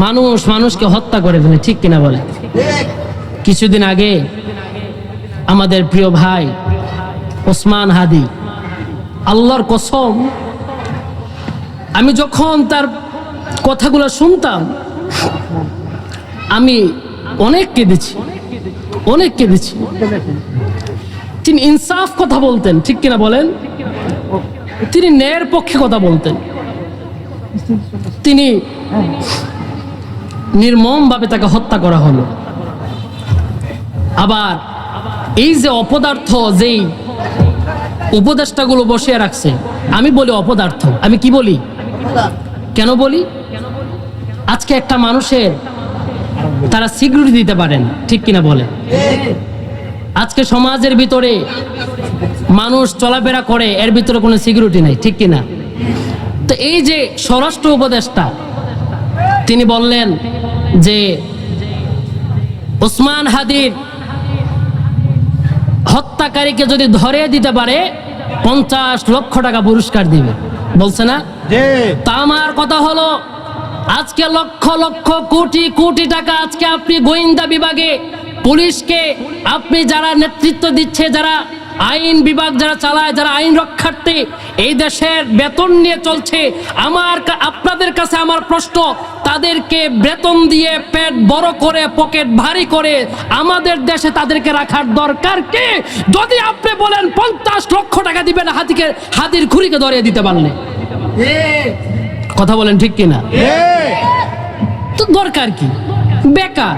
মানুষ মানুষকে হত্যা করে ফেলে, ঠিক কিনা বলে? কিছুদিন আগে আমাদের প্রিয় ভাই ওসমান হাদি, আল্লাহর কসম, আমি যখন তার কথাগুলো শুনতাম আমি অনেক কেঁদেছি। তিনি ইনসাফ কথা বলতেন, ঠিক কিনা বলেন? তিনি ন্যায়ের পক্ষে কথা বলতেন। তিনি নির্মমভাবে তাকে হত্যা করা হলো। আবার এই যে অপদার্থ যেই উপদেষ্টাগুলো বসিয়ে রাখছে, আমি বলি অপদার্থ। আমি কি বলি, কেন বলি? আজকে একটা মানুষের তারা সিকিউরিটি দিতে পারেন, ঠিক কিনা বলে? আজকে সমাজের ভিতরে মানুষ চলাফেরা করে, এর ভিতরে কোনো সিকিউরিটি নেই, ঠিক কিনা? তো এই যে স্বরাষ্ট্র উপদেষ্টা, তিনি বললেন যে ওসমান হাদির হত্যাকারীকে যদি ধরে দিতে পারে 50 লক্ষ টাকা পুরস্কার দিবে, বলছে না? তা আমার কথা হলো, আজকে লক্ষ লক্ষ কোটি কোটি টাকা আজকে আপনি গোয়েন্দা বিভাগে, পুলিশকে আপনি যারা নেতৃত্ব দিচ্ছে, যারা আইন বিভাগ যারা চালায়, যারা আইন রক্ষার্থী এই দেশের বেতন নিয়ে চলছে, আপনাদের কাছে আমার প্রশ্ন, তাদেরকে বেতন দিয়ে পেট বড় করে পকেট ভারী করে আমাদের দেশে তাদেরকে রাখার দরকার কি? যদি আপনি বলেন 50 লক্ষ টাকা দিবেন হাতির খুঁড়িকে ধরিয়ে দিতে পারলে, কথা বলেন ঠিক কিনা? তো দরকার কি? বেকার।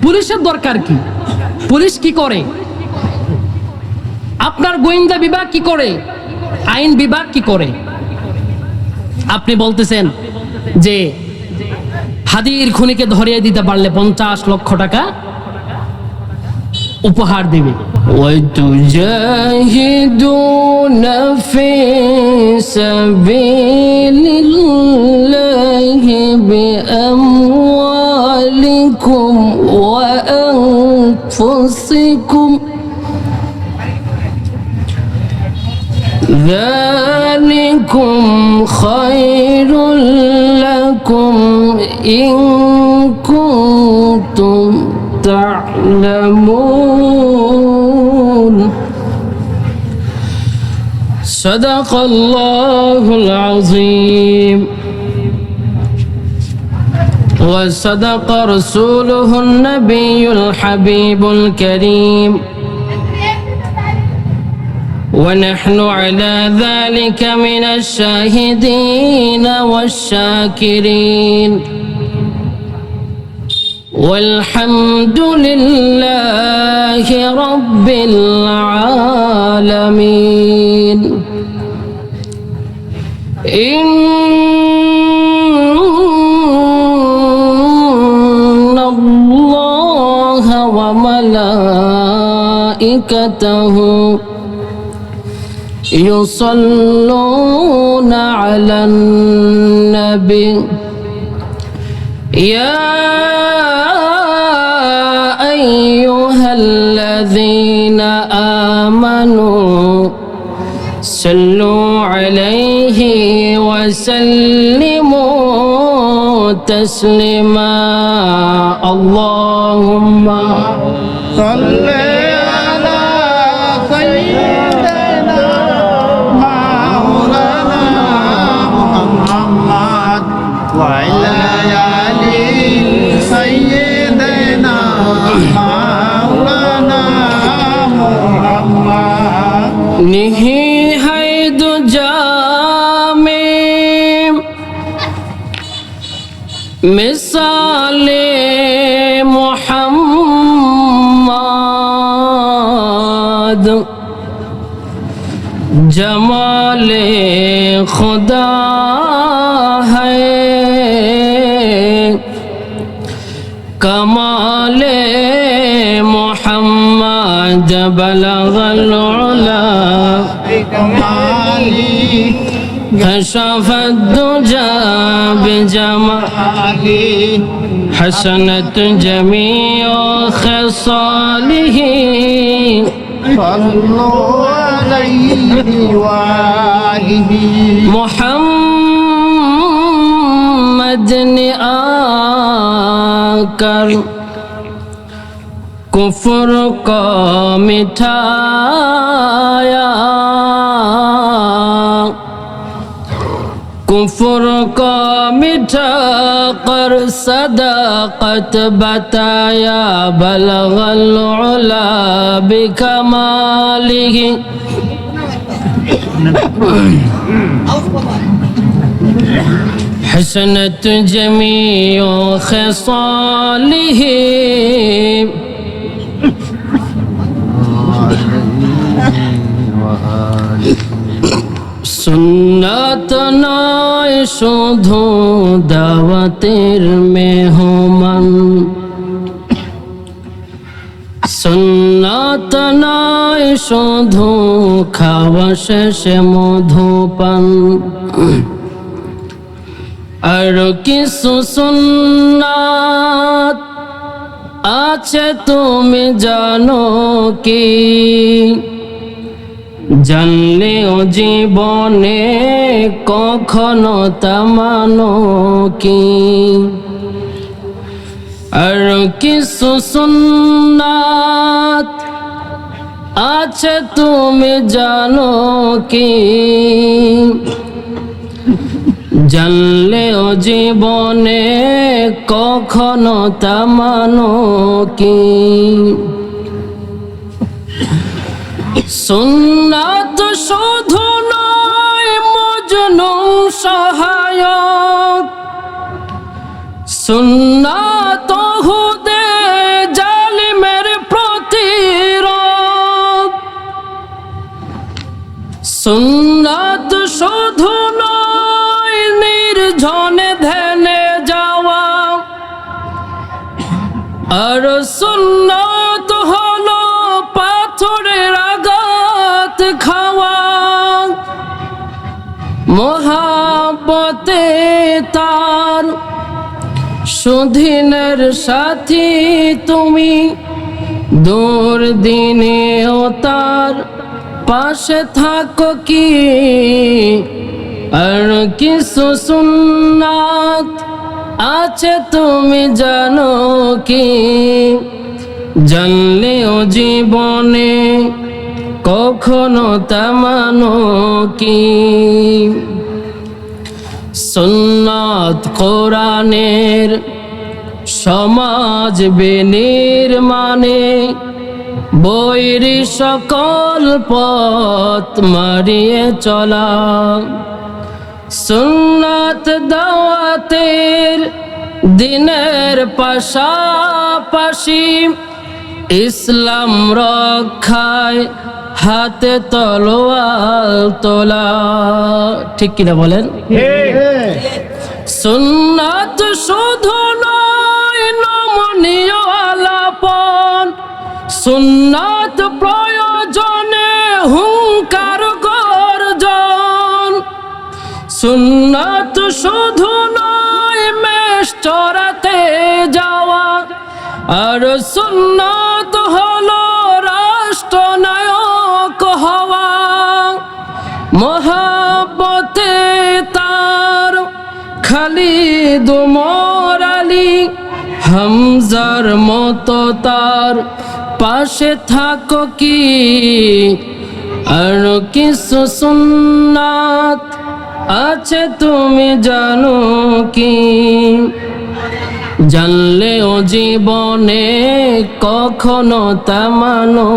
পুলিশের দরকার কি? পুলিশ কি করে? আপনার গোয়েন্দা বিভাগ কি করে? আইন বিভাগ কি করে? আপনি বলতেছেন যে হাদির খুনিকে ধরিয়ে দিতে পারলে 50 লক্ষ টাকা উপহার দিবে। ওয়াতুজাহিদুনা ফি সাবিলিল্লাহি বিআমওয়ালিকুম ওয়া আনফুসিকুম ذلكم خير لكم إن كنتم تعلمون صدق الله العظيم وصدق رسوله النبي الحبيب الكريم ونحن على ذلك من الشاهدين والشاكرين والحمد لله رب العالمين إن الله وملائكته يصلون على النبي يا أيها الذين آمنوا صلوا عليه وسلموا تسليما اللهم صل على سيدنا وعلى آل سيدنا مولانا محمد नहीं है दुजा में मिसाले मोहम्मद जमाले खुदा है कमाले मोहम्मद बलगल उला कमाली कशफ दुजा बिजमाली हसनत जमीओ खसालिही صلوا عليه وآله मोहम्मद मोहम्मद ने आकर कुफ्र को मिटाया, कुफ्र को मिटा कर सदाकत बताया, बलगल उला बिकमालिही। हसनत जमीओ खसालिही, सुन्नत नয় শুধু দাওয়াতের মেহমান, সুন্নাত নয় শুধু খাওয়া শেষে মধুপান, আর কিছু সুন্নাত আছে তুমি জানো কি, জানলেও জীবনে কখনো তা মানো কি, আর কিছু সুন্নাত আছে তুমি জানো কি, জানলেও জীবনে কখনো তা মানো কি। সুন্নাত শুধু নয় মজনু সহায়ক, সুন্নাত হুদে জালিমের প্রতিরোধ, সুন্নাত শুধু নয় নির্জনে ধ্যানে যাওয়া, আর সুন্নাত হলো পাথরের আঘাত খাওয়া, মোহাব্বতে তার সুদিনের সাথী তুমি, দুর্দিনেও তার পাশে থাকো কি, আর কিছু সুন্নাত আছে তুমি জানো কি, জানলেও জীবনে কখনো তা মানো কি। সুন্নাত কোরআনের সমাজ বিনির্মাণে, বৈরী সকল পথ মারিয়ে চলা, সুন্নাত দাওয়াতের দিনের পাশাপাশি, ইসলাম রক্ষায় হাতে তলোয়ার তোলা। ঠিক কিনা বলেন? সুন্নাত শুধু নয় নমনীয় আলাপন, সুন্নাত প্রয়োজনে হুঙ্কার গর্জন, সুন্নাত শুধু নয় মেষ চরাতে যাওয়া, আর সুন্নাত হলো রাষ্ট্রনায়ক হওয়া, মোহাব্বতে তার খালিদ ওমর আলী হামজার মতো তার পাশে থাকো কি, আর কিছু সুন্নাত আছে তুমি জানো কি, জানলেও জীবনে কখনো তা মানো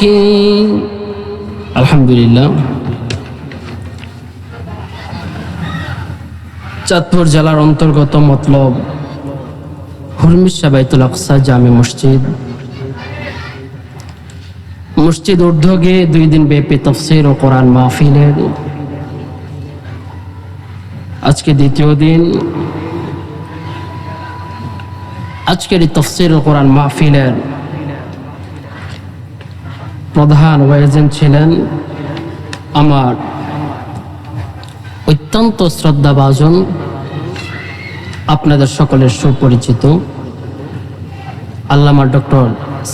কি। আলহামদুলিল্লাহ, চাঁদপুর জেলার অন্তর্গত মতলব হুরমিশা বাইতুল আকসা জামে মসজিদ উদ্যোগে 2 দিন ব্যাপী তাফসীর ও কোরআন মাহফিলের আজকে দ্বিতীয় দিন। আজকের এই তাফসীর ও কোরআন মাহফিলের প্রধান ওয়াইজিন ছিলেন আমার অত্যন্ত শ্রদ্ধাভাজন, আপনাদের সকলের সুপরিচিত আল্লামা ডক্টর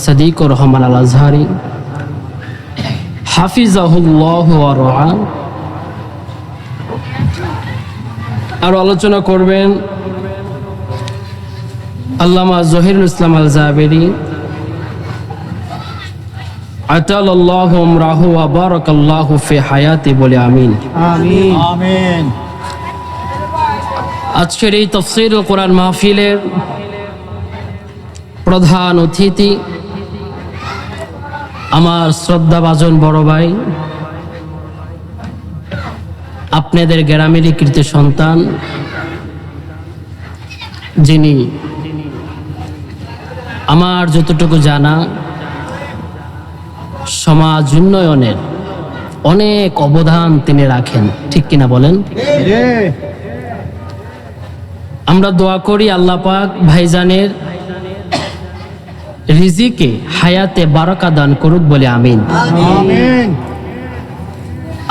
সাদিকুর রহমান আল আজহারি হাফিজাহুল্লাহ ওয়া রাআ। আর আলোচনা করবেন আল্লামা জহিরুল ইসলাম আল জাবেরি আতালাল্লাহু উমরাহু ওয়া বারাকাল্লাহু ফি হায়াতি বলে আমিন। আমিন আমিন। আজকের এই তাফসীরুল কোরআন মাহফিলের প্রধান অতিথি আমার শ্রদ্ধাভাজন বড় ভাই, আপনাদের গ্রামেরই কৃত সন্তান, যিনি আমার যতটুকু জানা সমাজ উন্নয়নের অনেক অবদান তিনি রাখেন, ঠিক কিনা বলেন? আমরা দোয়া করি আল্লাহ পাক ভাইজানের রিজিকে হায়াতে বারাকা দান করুক বলে আমিন। আমিন।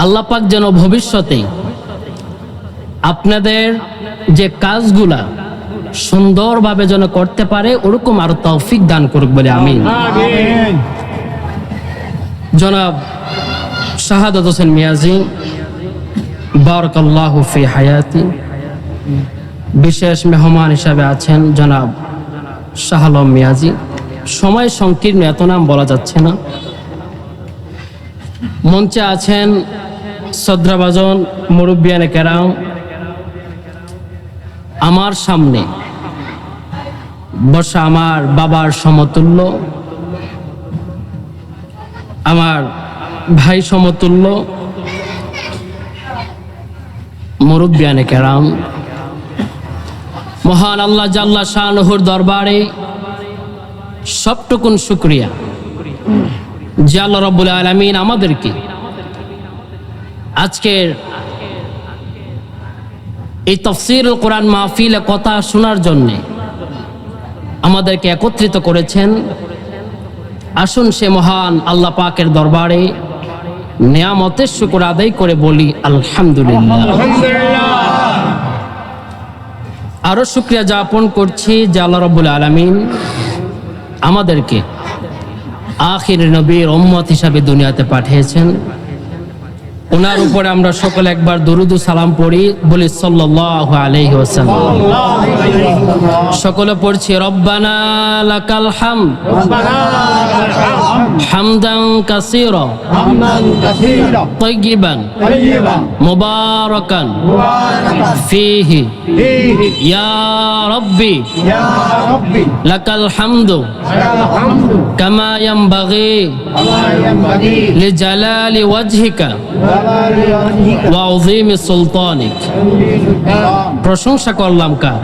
আল্লাহ পাক যেন ভবিষ্যতে আপনাদের যে কাজগুলা সুন্দরভাবে যেন করতে পারে ওরকম আরো তৌফিক দান করুক বলে আমিন। আমিন। জনাব শাহাদাত হোসেন মিয়াজি বারাকাল্লাহু ফি হায়াতি, বিশেষ মেহমান হিসাবে আছেন জনাব শাহ আলম মিয়াজি। সময় সংকীর্ণ, এত নাম বলা যাচ্ছে না। মঞ্চে আছেন শ্রদ্ধাভাজন মুরব্বিয়ানে কেরাম। আমার সামনে বসা আমার বাবার সমতুল্য, আমার ভাই সমতুল্য মুরব্বিয়ানে কেরাম, মহান আল্লাহ জাল্লা শানুহুর দরবারে সবটুকুন শুকরিয়া যে আল্লাহ রাব্বুল আলামিন আমাদেরকে আজকের এই তাফসীরুল কোরআন মাহফিলে কথা শোনার জন্য আমাদেরকে একত্রিত করেছেন। আসুন সে মহান আল্লাহ পাকের দরবারে নিয়ামতের শুকর আদায় করে বলি আলহামদুলিল্লাহ। আরো শুকরিয়া জ্ঞাপন করছি যে আল্লাহ রাব্বুল আলামিন আমাদেরকে আখির নবীর উম্মত হিসাবে দুনিয়াতে পাঠিয়েছেন। ওনার উপরে আমরা সকলে একবার দরুদ ও সালাম পড়ি, বলি সাল্লাল্লাহু আলাইহি ওয়াসাল্লাম। সকলে পড়ছি রব্বানা লাকাল হামদ হামদান কাসীরা তাইয়িবান মুবারাকান ফীহি ইয়া রাব্বি লাকাল হামদু কামা ইয়ানবাগি লিজালালি ওয়াজহিকা ওয়া আযীমি সুলতানিক। প্রশংসা করলাম কার?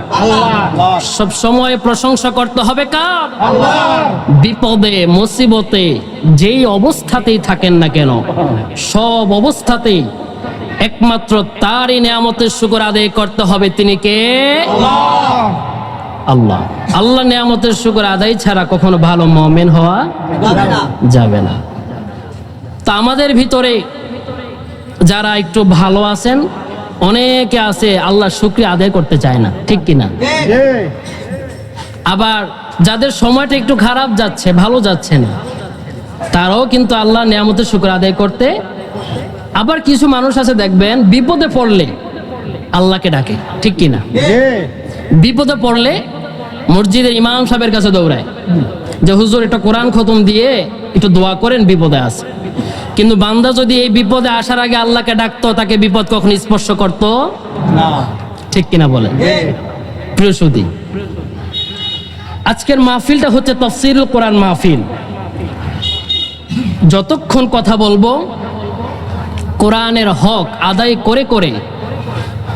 সব সময় প্রশংসা করতে হবে কার? বিপদে মুসিবতে যেই অবস্থাতেই থাকেন না কেন, সব অবস্থাতেই একমাত্র তারই নিয়ামতের শুকর আদায় করতে হবে। তিনি কে? আল্লাহ। আল্লাহ নিয়ামতের শুকর আদায় ছাড়া কখনো ভালো মুমিন হওয়া যাবে না। তা আমাদের ভিতরে যারা একটু ভালো আছেন, অনেকে আছে আল্লাহ শুকরিয়া আদায় করতে চায় না, ঠিক কিনা? আবার যাদের সময়টা একটু খারাপ যাচ্ছে, ভালো যাচ্ছে না, তারাও কিন্তু আল্লাহ নিয়ামতের শুকর আদায় করতে। আবার কিছু মানুষ আছে দেখবেন বিপদে পড়লে আল্লাহকে ডাকে, ঠিক কিনা? বিপদে পড়লে মসজিদের ইমাম সাহেবের কাছে দৌড়ায় যে হুজুর একটা কোরআন খতম দিয়ে একটু দোয়া করেন, বিপদে আছে। কিন্তু বান্দা যদি এই বিপদে আসার আগে আল্লাহকে ডাকতো, তাকে বিপদ কখনো স্পর্শ করতো না, ঠিক কিনা বলেন? প্রিয় সুধী, আজকের মাহফিলটা হচ্ছে তাফসীরুল কোরআন মাহফিল। যতক্ষণ কথা বলবো কোরআনের হক আদায় করে করে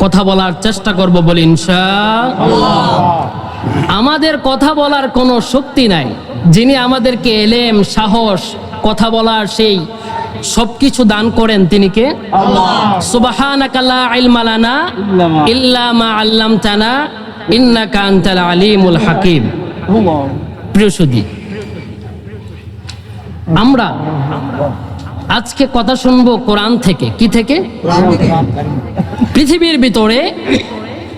কথা বলার চেষ্টা করব বলে ইনশাআল্লাহ। আমাদের কথা বলার কোনো শক্তি নাই, যিনি আমাদেরকে এলেম, সাহস, কথা বলার সেই সবকিছু দান করেন তিনি কে? সুবহানাকা লা ইলমা লানা ইল্লা মা আল্লামতানা ইন্নাকা আনতাল আলিমুল হাকিম। প্রিয় সুধী, আমরা আজকে কথা শুনবো কোরআন থেকে। কি থেকে? পৃথিবীর ভিতরে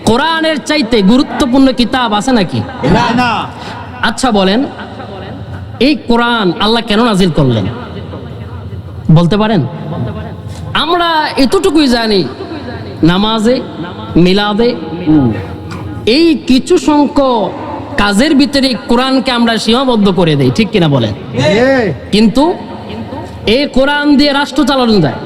কোরআনের চাইতে গুরুত্বপূর্ণ কিতাব আছে নাকি? না। আচ্ছা বলেন, এই কোরআন আল্লাহ কেন নাজিল করলেন বলতে পারেন? আমরা এতটুকুই জানি, নামাজে, মিলাদে এই কিছু সংখ্যক কাজের ভিতরে কোরআনকে আমরা সীমাবদ্ধ করে দেই, ঠিক কিনা বলেন? কিন্তু এই কোরআন দিয়ে রাষ্ট্র চালানো যায়।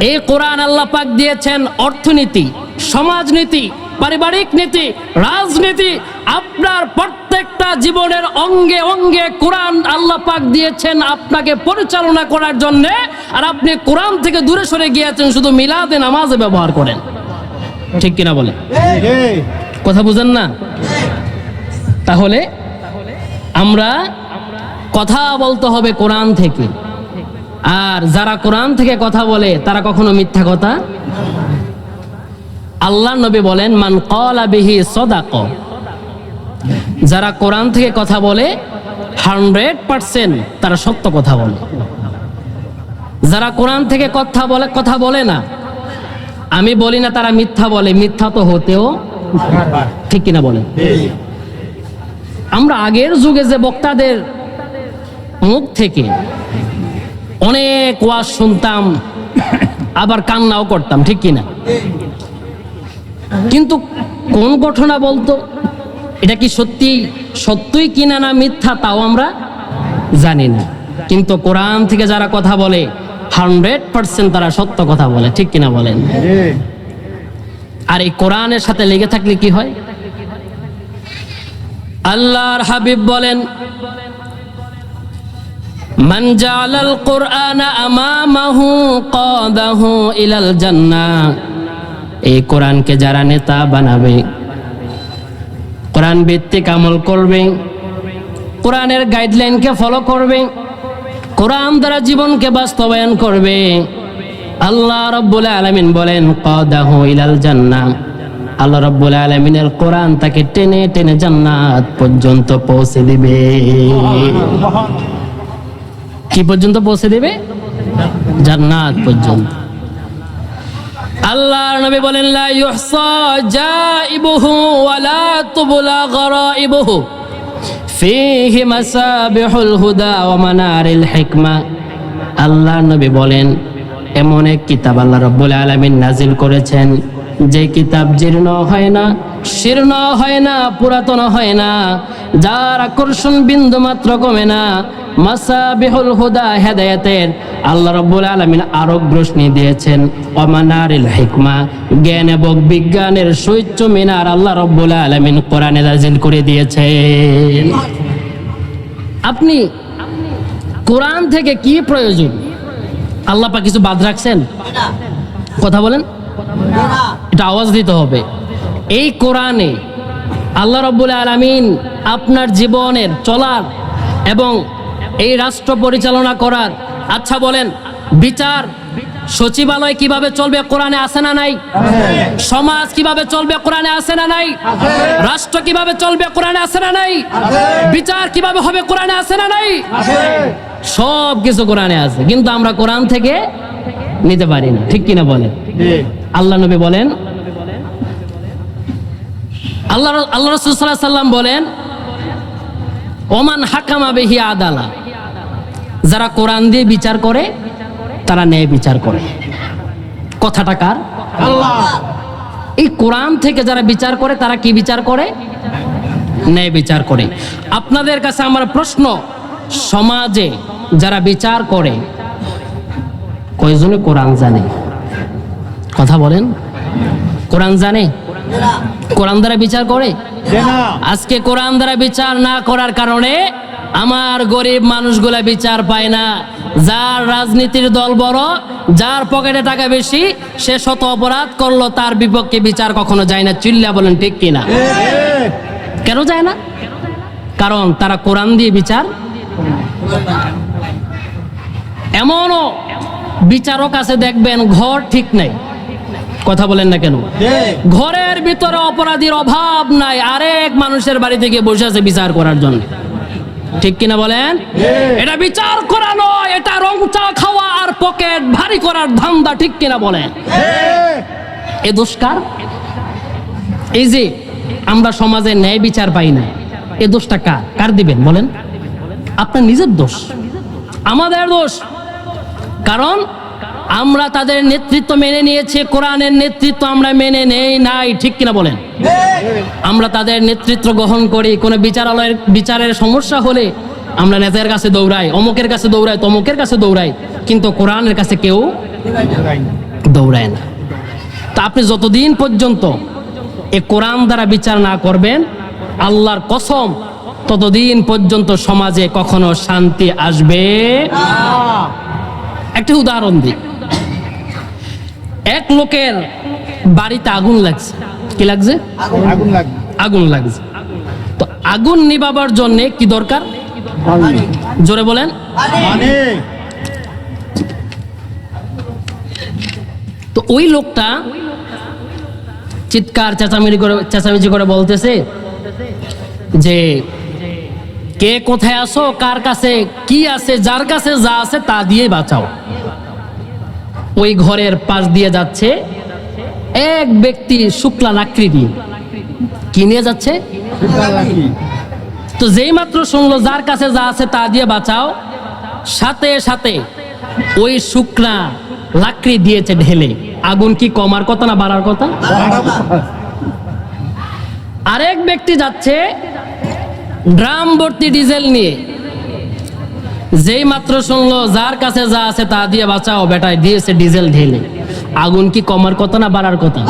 এই কোরআন আল্লাহ পাক দিয়েছেন অর্থনীতি, সমাজনীতি, পারিবারিক নীতি, রাজনীতি। আপনার প্রত্যেকটা জীবনের অঙ্গে অঙ্গে কোরআন আল্লাহ পাক দিয়েছেন আপনাকে পরিচালনা করার জন্য। আর আপনি কোরআন থেকে দূরে সরে গিয়েছেন, শুধু মিলাদে নামাজে ব্যবহার করেন, ঠিক কিনা বলেন? কথা বুঝেন না? তাহলে আমরা কথা বলতে হবে কোরআন থেকে। আর যারা কোরআন থেকে কথা বলে তারা কখনো মিথ্যা কথা। আল্লাহ নবী বলেন, মান ক্বালা বিহি সাদাক। যারা কোরআন থেকে কথা বলে 100% তারা সত্য কথা বলে। যারা কোরআন থেকে কথা বলে না, আমি বলি না তারা মিথ্যা বলে, মিথ্যা তো হতেও, ঠিক কিনা বলেন? আমরা আগের যুগে যে বক্তাদের মুখ থেকে অনেক ওয়াজ শুনতাম, আবার কান্নাও করতাম, ঠিক কিনা? কিন্তু কোন ঘটনা বলতো, এটা কি সত্যই কিনা না মিথ্যা তাও আমরা জানি না। কিন্তু কোরআন থেকে যারা কথা বলে 100% তারা সত্য কথা বলে, ঠিক কিনা বলেন? আর এই কোরআনের সাথে লেগে থাকলে কি হয়? আল্লাহর হাবিব বলেন, মান জাআলাল কুরআনা আমামাহু কাদাহু ইলাল জান্নাহ। এই কোরআনকে যারা নেতা বানাবে, কোরআন ভিত্তিক আমল করবে, কোরআনের গাইডলাইনকে ফলো করবে, কোরআন দ্বারা জীবনকে বাস্তবায়ন করবে, আল্লাহ রাব্বুল আলামিন বলেন কাদাহু ইলাল জান্নাহ। আল্লাহ রাব্বুল আলামিনের কোরআন তাকে টেনে টেনে জান্নাত পর্যন্ত পৌঁছে দিবে। কি পর্যন্ত পৌঁছে দিবে? জান্নাত পর্যন্ত। আল্লাহর নবী বলেন, লা ইউহসা জাইবুহু ওয়া লা তুবলা গরাইবুহু ফীহি মাসাবিহুল হুদা ওয়া মানারিল হিকমা। আল্লাহর নবী বলেন, এমন এক কিতাব আল্লাহ রাব্বুল আলামিন নাজিল করেছেন, যে কিতাব জীর্ণ হয় না, শীর্ণ হয় না, পুরাতন হয় না, যার আকর্ষণ বিন্দু মাত্র কমে না। মাসাবিহুল হুদা, হেদায়েতের আল্লাহ রাব্বুল আলামিন আরোগ্য রোশনি দিয়েছেন। ওয়া মানারিল হিকমা, জ্ঞান এবং বিজ্ঞানের সুউচ্চ মিনার আল্লাহ রাব্বুল আলামিন কোরআনে নাজিল করে দিয়েছেন। আপনি কোরআন থেকে কি প্রয়োজন? আল্লাহ পাক কিছু বাদ রাখছেন? কথা বলেন, এটা আওয়াজ দিতে হবে। এই কোরআনে আল্লাহ রাব্বুল আলামিন আপনার জীবনের চলার এবং এই রাষ্ট্র পরিচালনা করার, আচ্ছা বলেন, বিচার সচিবালয় কিভাবে চলবে কোরআনে আছে না নাই? সমাজ কিভাবে চলবে কোরআনে আছে না নাই? রাষ্ট্র কিভাবে চলবে কোরআনে আছে না নাই? বিচার কিভাবে হবে কোরআনে আছে না নাই? সব কিছু কোরআনে আছে, কিন্তু আমরা কোরআন থেকে নিতে পারি না, ঠিক কিনা বলেন? আল্লাহ নবী বলেন, আল্লাহ রাসূল সাল্লাল্লাহু আলাইহি সাল্লাম বলেন, ওমান হাকামা বিহি আদালা। যারা কোরআন দিয়ে বিচার করে তারা ন্যায় বিচার করে। কথাটা কার? আল্লাহ। এই কোরআন থেকে যারা বিচার করে তারা কি বিচার করে? ন্যায় বিচার করে। আপনাদের কাছে আমার প্রশ্ন, সমাজে যারা বিচার করে কয়জনে কোরআন জানে? কথা বলেন, কোরআন জানে? কোরআন দ্বারা বিচার করে? আজকে কোরআন দ্বারা বিচার না করার কারণে আমার গরিব মানুষগুলা বিচার পায় না। যার রাজনীতির দল বড়, যার পকেটে টাকা বেশি, সে শত অপরাধ করলো, তার বিপক্ষে বিচার কখনো যায় না। চিল্লা বলেন ঠিক কিনা? কেন যায় না? কারণ তারা কোরআন দিয়ে বিচার। এমনও বিচারক আছে দেখবেন ঘর ঠিক নাই, কথা বলেন না কেন? ঘরের ভিতরে অপরাধীর অভাব নাই, আরেক মানুষের বাড়ি থেকে বসে আছে বিচার করার জন্য, ঠিক কিনা বলেন? এটা বিচার করা নয়, এটা রং চা খাওয়া আর পকেট ভারী করার ধান্দা, ঠিক কিনা বলেন? এ দোষকার। এই যে আমরা সমাজে ন্যায় বিচার পাই না, এ দোষটা কার দিবেন বলেন? আপনার নিজের দোষ, আমাদের দোষ। কারণ আমরা তাদের নেতৃত্ব মেনে নিয়েছি, কোরআনের নেতৃত্ব আমরা মেনে নেই নাই, ঠিক কিনা বলেন? আমরা তাদের নেতৃত্ব গ্রহণ করি। কোনো বিচারের সমস্যা হলে আমরা নেতার কাছে দৌড়াই, অমুকের কাছে দৌড়াই, তমুকের কাছে দৌড়াই, কিন্তু কোরআনের কাছে কেউ দৌড়ায় না। তা আপনি যতদিন পর্যন্ত এ কোরআন দ্বারা বিচার না করবেন, আল্লাহর কসম, ততদিন পর্যন্ত সমাজে কখনো শান্তি আসবে। একটা উদাহরণ দিই। এক লোকের বাড়িতে আগুন লাগছে। কি লাগছে? আগুন লাগবে। আগুন লাগছে। তো আগুন নিভাবার জন্য কি দরকার? জোরে বলেন। মানে তো ওই লোকটা চিৎকার চেঁচামেচি করে বলতেছে যে কে কোথায় আসো, কার কাছে কি আছে, যার কাছে যা আছে তা দিয়ে বাঁচাও। ওই ঘরের পাশ দিয়ে যাচ্ছে এক ব্যক্তি শুক্লা লাকড়ি দিয়ে। কি নিয়ে যাচ্ছে? তো যেই মাত্র শুনলো যার কাছে যা আছে তা দিয়ে বাঁচাও, সাথে সাথে ওই শুকনা লাকড়ি দিয়েছে ঢেলে। আগুন কি কমার কথা না বাড়ার কথা? আরেক ব্যক্তি যাচ্ছে ড্রাম ভর্তি ডিজেল নিয়ে। যেই মাত্র শুনলো যার কাছে যা আছে তা দিয়ে বাঁচাও, বেটায় দিয়েছে ডিজেল ঢেলে। আগুন কি কমার কথা না বাড়ার কথা?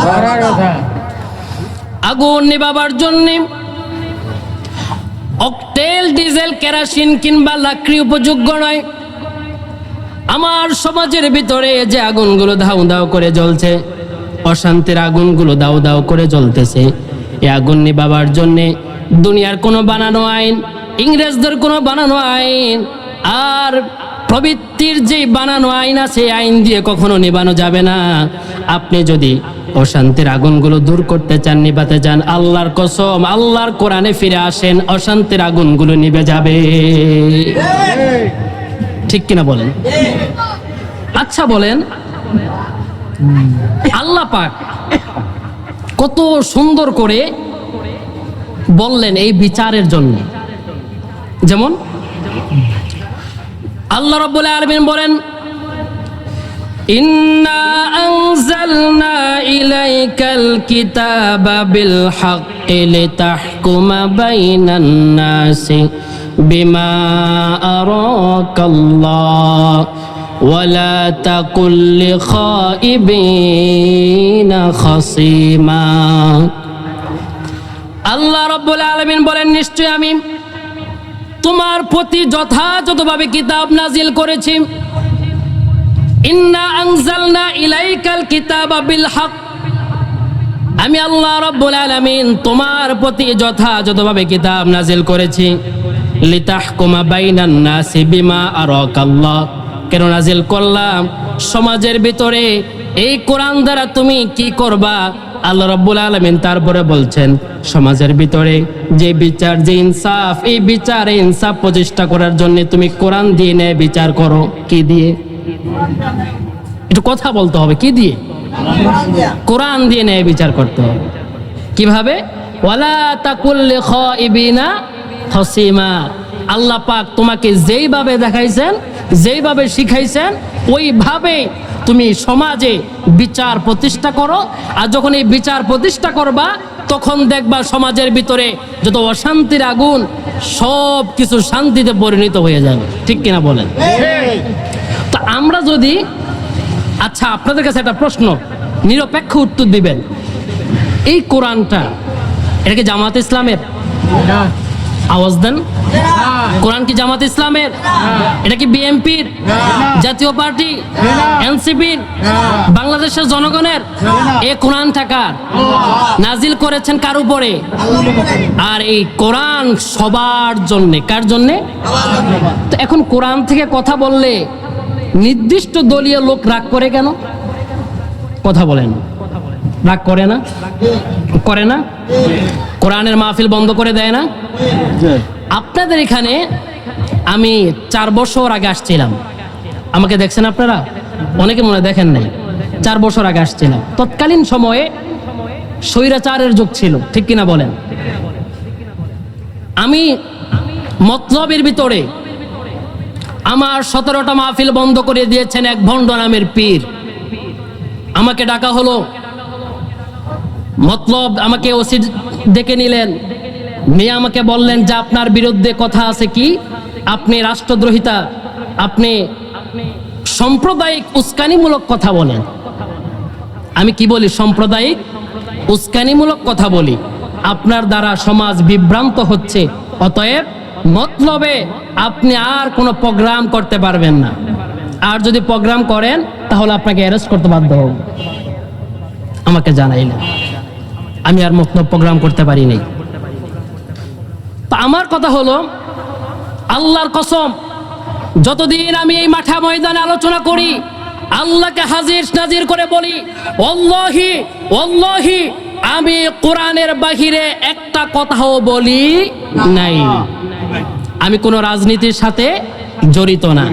আগুন নিভাবার জন্য অকটেল, ডিজেল, কেরোসিন কিংবা লাকড়ি উপযোগ্য নয়। আমার সমাজের ভিতরে যে আগুনগুলো দাউ দাউ করে জ্বলছে, অশান্তির আগুনগুলো দাউ দাউ করে জ্বলতেছে, এই আগুন নিভাবার জন্য দুনিয়ার কোনো বানানো আইন, ইংরেজদের কোনো বানানো আইন আর প্রবৃত্তির যে বানানো আইন আছে, আইন দিয়ে কখনো নিভানো যাবে না। আপনি যদি অশান্তির আগুনগুলো দূর করতে চান, নিভাতে চান, আল্লাহর কসম, আল্লাহর কোরআনে ফিরে আসেন, অশান্তির আগুনগুলো নিভে যাবে। ঠিক কিনা বলেন? আচ্ছা বলেন, আল্লাহ পাক কত সুন্দর করে বললেন এই বিচারের জন্য। যেমন আল্লাহ রাব্বুল আলামিন বলেন, ইন্না আনজালনা ইলাইকাল কিতাবা বিল হাক্কি লিতাহকুমা বাইনান নাসি বিমা আরাকাল্লাহ ওয়ালা তাকুল লিখাইবিনা খাসিমা। আল্লাহ রাব্বুল আলামিন বলেন, নিশ্চয় আমি তোমার প্রতি যথাযথভাবে কিতাব নাজিল করেছি। ইন্না আনজালনা ইলাইকাল কিতাবা বিল হক, আমি আল্লাহ রাব্বুল আলামিন তোমার প্রতি যথাযথভাবে কিতাব নাজিল করেছি। লিতাহকুমা বাইনান নাসি বিমা আরাকাল্লাহ, কেন নাজিল করলাম? সমাজের ভিতরে এই কোরআন দ্বারা তুমি কি করবা? আল্লাহ রাব্বুল আলামিন তারপরে বলছেন, সমাজের ভিতরে যে বিচার, যে ইনসাফ, এই বিচার, ইনসাফ প্রতিষ্ঠা করার জন্য তুমি কোরআন দিয়ে ন্যায় বিচার করো। কি দিয়ে? একটু কথা বলতে হবে। কি দিয়ে? কোরআন দিয়ে ন্যায় বিচার করতে হবে। কিভাবে? ওয়ালা তাকুল লিখাইবিনা খাসিমা। আল্লাহ পাক তোমাকে যেইভাবে দেখাইছেন, যেইভাবে শিখাইছেন, ওইভাবে তুমি সমাজে বিচার প্রতিষ্ঠা করো। আর যখন এই বিচার প্রতিষ্ঠা করবা, তখন দেখবা সমাজের ভিতরে যত অশান্তির আগুন সব কিছু শান্তিতে পরিণত হয়ে যাবে। ঠিক কিনা বলেন? তো আমরা যদি, আচ্ছা আপনাদের কাছে একটা প্রশ্ন, নিরপেক্ষ উত্তর দিবেন, এই কোরআনটা এটা কি জামাত ইসলামের? আওয়াজ দেন। কোরআন কি জামাত ইসলামের? এটা কি বিএনপির, জাতীয় পার্টি, এনসিপির, বাংলাদেশের জনগণের? এই কোরআনটা কার? নাজিল করেছেন কার উপরে? আর এই কোরআন সবার জন্য। কার জন্য? তো এখন কোরআন থেকে কথা বললে নির্দিষ্ট দলীয় লোক রাগ করে কেন? কথা বলেন, রাগ করে না? করে না? কোরআনের মাহফিল বন্ধ করে দেয় না? আপনাদের এখানে আমি 4 বছর আগে আসছিলাম, আমাকে দেখছেন আপনারা? অনেকে মনে হয় দেখেন নাই। 4 বছর আগে আসছিলাম, তৎকালীন সময়ে স্বৈরাচারের যুগ ছিল। ঠিক কিনা বলেন? আমি মতলবের ভিতরে আমার 17টা মাহফিল বন্ধ করে দিয়েছেন এক ভণ্ড নামের পীর। আমাকে ডাকা হলো, মতলব আমাকে ওসি ডেকে নিলেন, নিয়ে আমাকে বললেন যে আপনার বিরুদ্ধে কথা আছে কি, আপনি রাষ্ট্রদ্রোহিতা, আপনি সাম্প্রদায়িক উস্কানিমূলক কথা বলেন। আমি কি বলি? সাম্প্রদায়িক উস্কানিমূলক কথা বলি, আপনার দ্বারা সমাজ বিভ্রান্ত হচ্ছে, অতএব মতলবে আপনি আর কোনো প্রোগ্রাম করতে পারবেন না, আর যদি প্রোগ্রাম করেন তাহলে আপনাকে অ্যারেস্ট করতে বাধ্য হব। আমাকে জানাইলেন, আমি আর মতলব প্রোগ্রাম করতে পারি নাই। তো আমার কথা হলো, আল্লাহর কসম, যতদিন আমি এই মাঠা ময়দানে আলোচনা করি, আল্লাহকে হাজির নাজির করে বলি, ওয়াল্লাহি ওয়াল্লাহি আমি কোরআনের বাহিরে একটা কথাও বলি নাই। আমি কোনো রাজনীতির সাথে জড়িত না,